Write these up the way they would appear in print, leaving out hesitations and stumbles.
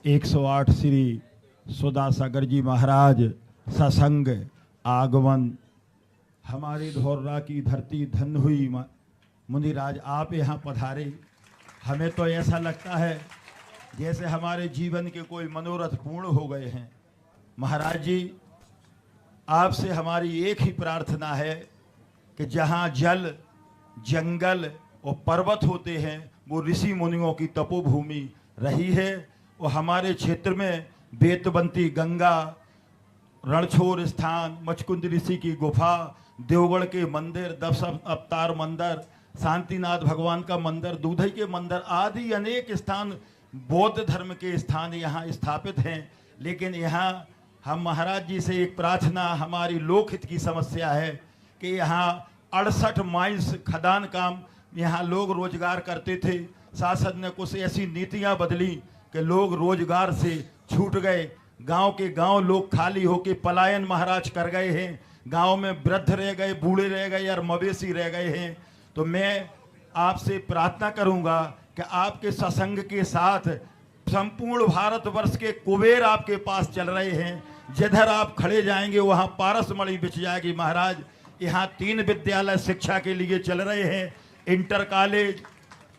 108 श्री सुधा सागर जी महाराज ससंग आगमन। हमारी धोर्रा की धरती धन हुई मुनिराज, आप यहाँ पधारे। हमें तो ऐसा लगता है जैसे हमारे जीवन के कोई मनोरथ पूर्ण हो गए हैं। महाराज जी, आपसे हमारी एक ही प्रार्थना है कि जहाँ जल जंगल और पर्वत होते हैं वो ऋषि मुनियों की तपोभूमि रही है, और हमारे क्षेत्र में बेतबंती गंगा, रणछोड़ स्थान, मचकुंद ऋषि की गुफा, देवगढ़ के मंदिर, 10 अवतार मंदिर, शांतिनाथ भगवान का मंदिर, दूधई के मंदिर आदि अनेक स्थान, बौद्ध धर्म के स्थान यहाँ स्थापित हैं। लेकिन यहाँ हम महाराज जी से एक प्रार्थना, हमारी लोकहित की समस्या है कि यहाँ 68 माइल्स खदान काम यहाँ लोग रोजगार करते थे। शासन ने कुछ ऐसी नीतियाँ बदली कि लोग रोजगार से छूट गए। गांव के गांव लोग खाली होके पलायन महाराज कर गए हैं। गांव में वृद्ध रह गए, बूढ़े रह गए और मवेशी रह गए हैं। तो मैं आपसे प्रार्थना करूंगा कि आपके सत्संग के साथ संपूर्ण भारतवर्ष के कुबेर आपके पास चल रहे हैं। जिधर आप खड़े जाएंगे वहां पारसमणि बिछ जाएगी। महाराज, यहाँ 3 विद्यालय शिक्षा के लिए चल रहे हैं। इंटर कॉलेज,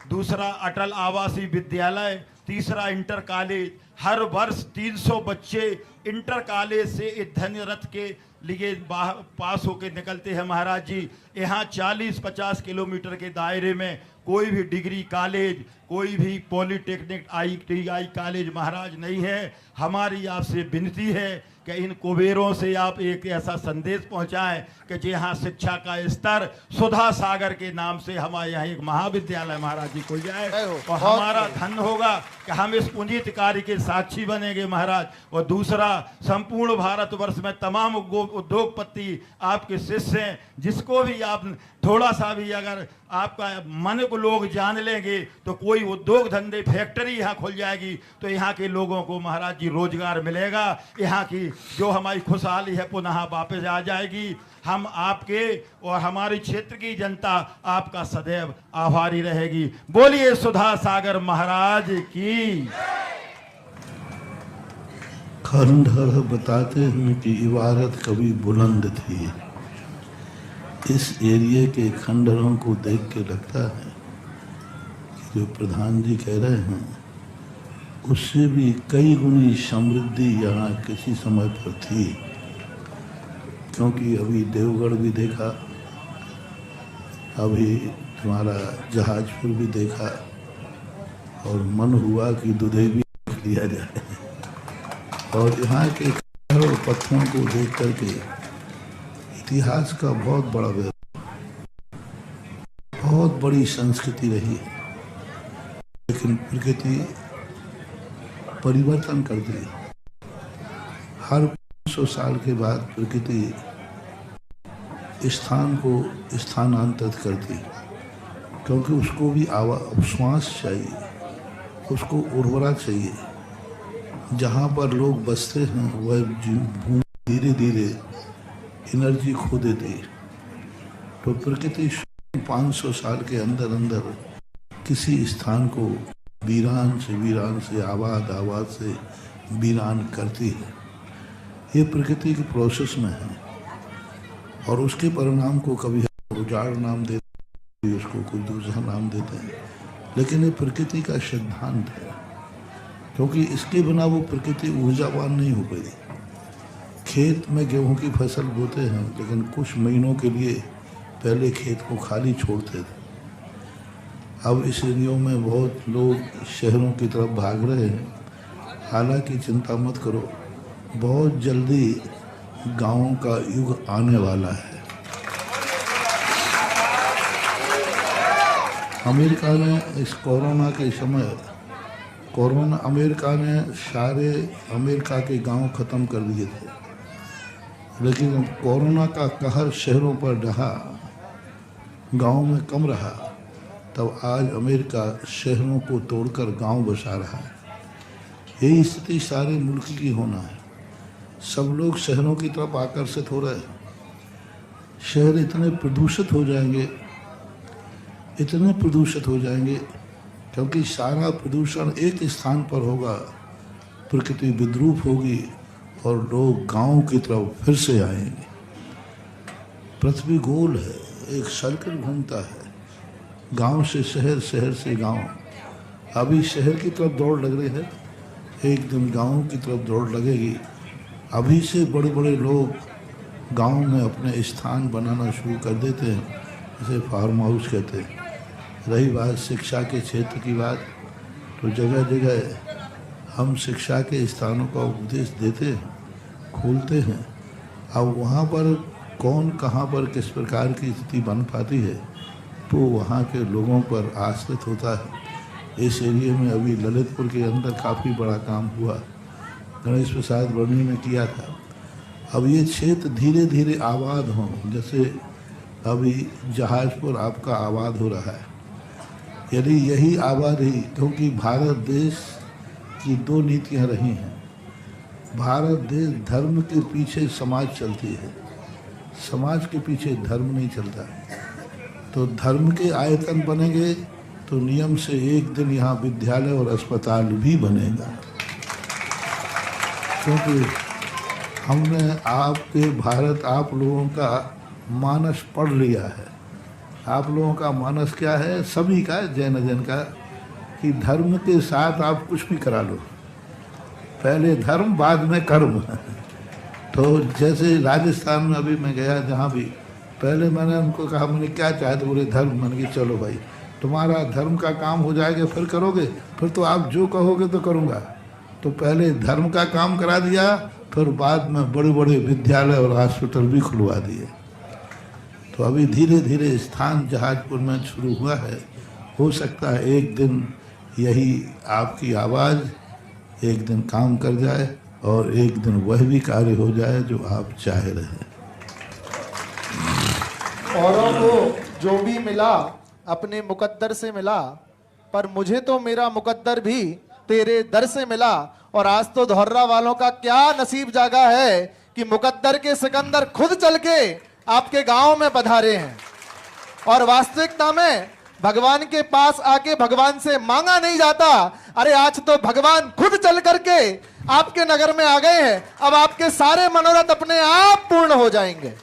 दूसरा अटल आवासीय विद्यालय, तीसरा इंटर कॉलेज। हर वर्ष 300 बच्चे इंटर कॉलेज से अध्ययन रथ के लिए पास होकर निकलते हैं। महाराज जी, यहाँ 40-50 किलोमीटर के दायरे में कोई भी डिग्री कॉलेज, कोई भी पॉलिटेक्निक ITI कॉलेज महाराज नहीं है। हमारी आपसे विनती है कि इन कुबेरों से आप एक ऐसा संदेश पहुंचाएं कि जहाँ शिक्षा का स्तर सुधा सागर के नाम से हमारे यहाँ एक महाविद्यालय महाराज जी खुल जाए, और हमारा धन होगा कि हम इस पुनीत कार्य के साक्षी बनेंगे महाराज। और दूसरा, संपूर्ण भारतवर्ष में तमाम उद्योगपति आपके शिष्य हैं। जिसको भी आप थोड़ा सा भी अगर आपका मन को लोग जान लेंगे तो कोई उद्योग धंधे फैक्ट्री यहाँ खुल जाएगी, तो यहाँ के लोगों को महाराज जी रोजगार मिलेगा। यहाँ की जो हमारी खुशहाली है पुनः वापस आ जाएगी। हम आपके और हमारे क्षेत्र की जनता आपका सदैव आभारी रहेगी। बोलिए सुधा सागर महाराज की। खंडहर बताते हैं कि इबारत कभी बुलंद थी। इस एरिया के खंडहरों को देख के लगता है कि जो प्रधान जी कह रहे हैं उससे भी कई गुनी समृद्धि यहाँ किसी समय पर थी। क्योंकि अभी देवगढ़ भी देखा, अभी तुम्हारा जहाजपुर भी देखा, और मन हुआ कि दुधई भी देख लिया जाए। और यहाँ के और पत्थरों को देख करके इतिहास का बहुत बड़ा बहुत बड़ी संस्कृति रही है, लेकिन प्रकृति परिवर्तन कर दी। हर 500 साल के बाद प्रकृति स्थान को स्थानांतरित करती, क्योंकि उसको भी श्वास चाहिए, उसको उर्वरा चाहिए। जहाँ पर लोग बसते हैं वह भूमि धीरे धीरे एनर्जी खो देती। तो प्रकृति 500 साल के अंदर अंदर किसी स्थान को वीरान से आबाद से वीरान करती है। ये प्रकृति के प्रोसेस में है, और उसके परिणाम को कभी उजाड़ नाम देते हैं, उसको कोई दूसरा नाम देते हैं, लेकिन ये प्रकृति का सिद्धांत है। क्योंकि इसके बिना वो प्रकृति ऊर्जावान नहीं हो गई। खेत में गेहूं की फसल बोते हैं, लेकिन कुछ महीनों के लिए पहले खेत को खाली छोड़ते थे। अब इस एरियो में बहुत लोग शहरों की तरफ भाग रहे हैं। हालांकि चिंता मत करो, बहुत जल्दी गांवों का युग आने वाला है। अमेरिका ने इस कोरोना के समय अमेरिका ने सारे अमेरिका के गांव ख़त्म कर दिए थे, लेकिन कोरोना का कहर शहरों पर रहा, गांव में कम रहा। तब आज अमेरिका शहरों को तोड़कर गांव बसा रहा है। यही स्थिति सारे मुल्क की होना है। सब लोग शहरों की तरफ आकर्षित हो रहे हैं। शहर इतने प्रदूषित हो जाएंगे, क्योंकि सारा प्रदूषण एक स्थान पर होगा प्रकृति विद्रूप होगी और लोग गांव की तरफ फिर से आएंगे। पृथ्वी गोल है, एक सर्कल घूमता है, गांव से शहर, शहर से गांव। अभी शहर की तरफ दौड़ लग रही है, एक दिन गांव की तरफ दौड़ लगेगी। अभी से बड़े बड़े लोग गांव में अपने स्थान बनाना शुरू कर देते हैं, इसे फार्म हाउस कहते हैं। रही बात शिक्षा के क्षेत्र की बात, तो जगह जगह हम शिक्षा के स्थानों का उपदेश देते हैं, खोलते हैं। अब वहाँ पर कौन कहाँ पर किस प्रकार की स्थिति बन पाती है तो वहाँ के लोगों पर आश्रित होता है। इस एरिए में अभी ललितपुर के अंदर काफ़ी बड़ा काम हुआ, गणेश प्रसाद वर्णी ने किया था। अब ये क्षेत्र धीरे धीरे आबाद हों, जैसे अभी जहाजपुर आपका आबाद हो रहा है, यदि यही आबादी, क्योंकि भारत देश की दो नीतियां रही हैं। भारत देश धर्म के पीछे समाज चलती है, समाज के पीछे धर्म नहीं चलता। तो धर्म के आयतन बनेंगे तो नियम से एक दिन यहाँ विद्यालय और अस्पताल भी बनेगा, क्योंकि हमने आपके भारत, आप लोगों का मानस पढ़ लिया है। आप लोगों का मानस क्या है, सभी का, जैन जन का, कि धर्म के साथ आप कुछ भी करा लो, पहले धर्म बाद में कर्म। तो जैसे राजस्थान में अभी मैं गया, जहाँ भी पहले मैंने उनको कहा, मैंने क्या चाहते, बोले धर्म। मैंने कहा चलो भाई, तुम्हारा धर्म का काम हो जाएगा फिर करोगे, फिर तो आप जो कहोगे तो करूँगा। तो पहले धर्म का काम करा दिया, फिर बाद में बड़े बड़े विद्यालय और हॉस्पिटल भी खुलवा दिए। तो अभी धीरे धीरे स्थान जहाजपुर में शुरू हुआ है। हो सकता है एक दिन यही आपकी आवाज़ एक दिन काम कर जाए और एक दिन वह भी कार्य हो जाए जो आप चाह रहे हैं। औरों को जो भी मिला अपने मुकद्दर से मिला, पर मुझे तो मेरा मुकद्दर भी तेरे दर से मिला। और आज तो धौर्रा वालों का क्या नसीब जागा है कि मुकद्दर के सिकंदर खुद चल के आपके गांव में पधारे हैं। और वास्तविकता में भगवान के पास आके भगवान से मांगा नहीं जाता, अरे आज तो भगवान खुद चल करके आपके नगर में आ गए हैं। अब आपके सारे मनोरथ अपने आप पूर्ण हो जाएंगे।